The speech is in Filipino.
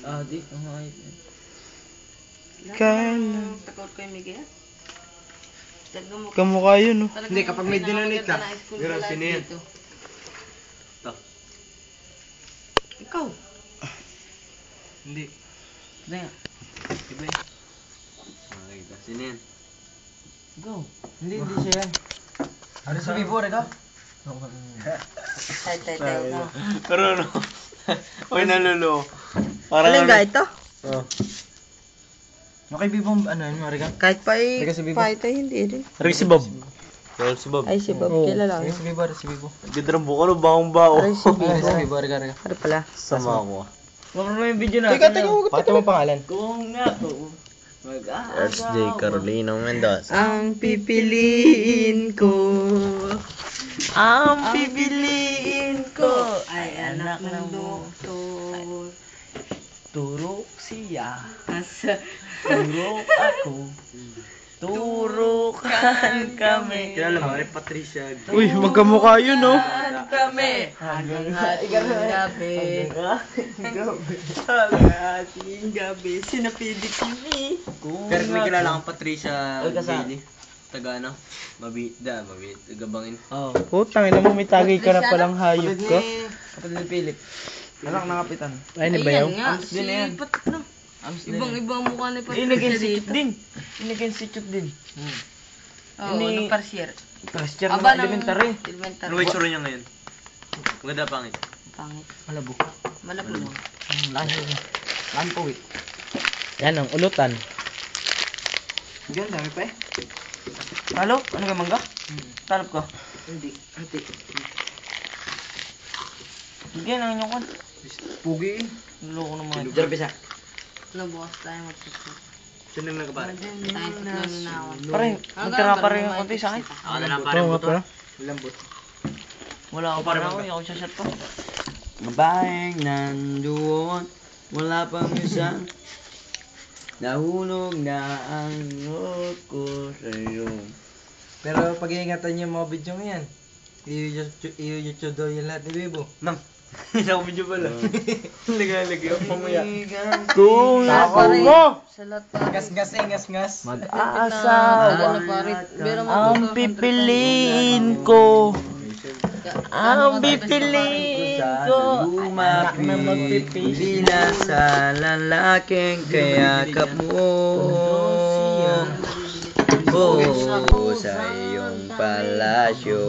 Di. Kailan? Takot ko yung Miguel. Kamukha yun, no? Hindi, kapag may dinonate ka, pero sino yan? Ito. Ikaw. Hindi. Hindi. Iba eh. Makikita. Sino yan? Go. Hindi siya yan. Ano sa Vivo, Rega? Tay. Pero ano? Uy, nalulo. Parang Alin ga ito? Oh. Yung kay Vivo, ano yun, Rega? Kahit pa Rega sa Vivo. hindi rin. Rin si Bob. Well, si Bob. Ay, si Bob. Oo. Kilala Rega ko. sa Vivo. Gidrambo ka, no? Baong bao. Ay, si Vivo. Rega sa Vivo, Rega. Ano pala? Sama ako. Wala mo yung video natin. Teka, pakita mo pangalan. Kung nga po. SJ Carolina Mendoza. Ang pipiliin ko. Ang pipiliin ko ay anak ng doktor. Turok siya. Turok ako. Turukan kami. Kilala mo, rin Patricia. Uy, magkamukha yun, no? Turukan kami. Hanggang ating gabi. Ating gabi. Sinapidik yun eh. Pero may kilala kang Patricia Ay, kasa- Bailey. Taga ano? Mabit. Gabangin. Oh. Putang ina mo, may tagay ka na palang hayop ka. Kapatid ni Philip. Anak ng kapitan. Ay, ni Bayaw? Ams din na yan. Ibang mukha ni Patricia dito. Inagin si Chut din. Oo, nung parsier. Christian Aba, na ng elementary. elementary. Ano ba yung tsura niya ngayon? Maganda pangit. Pangit. Malabo. Malabo mo. Lahi. Lahi po eh. Yan ang ulutan. Diyan, dami pa eh. Halo? Ano ka mangga? Talap ka? Hindi. Hindi. Diyan ang inyong kon. Pugi eh. Niloko ng mga. Diyan bisa. Nabukas tayo magsusunod. Sino na kapare? Tayong tatlo ninawan. Pare, magtira pa rin yung konti sa akin. Ako na lang Ito nga pala. Lambot. Wala ako para ako. Ako shot pa. Mabayang nandoon. Wala pang isang. Nahulog na ang loob ko sa'yo. Pero pag-iingatan niyo mga video ngayon. I-YouTube daw yung lahat ni Bebo. Nang. Hindi ako video pala. Lagay ang pamaya. Kung ako mo! Sa lahat pa. Ngas-ngas. Ano pare? Pero Ang pipiliin ko. Ang pipiliin ko. Anak na magpipili sa lalaking kayakap mo. Sa iyong palasyo.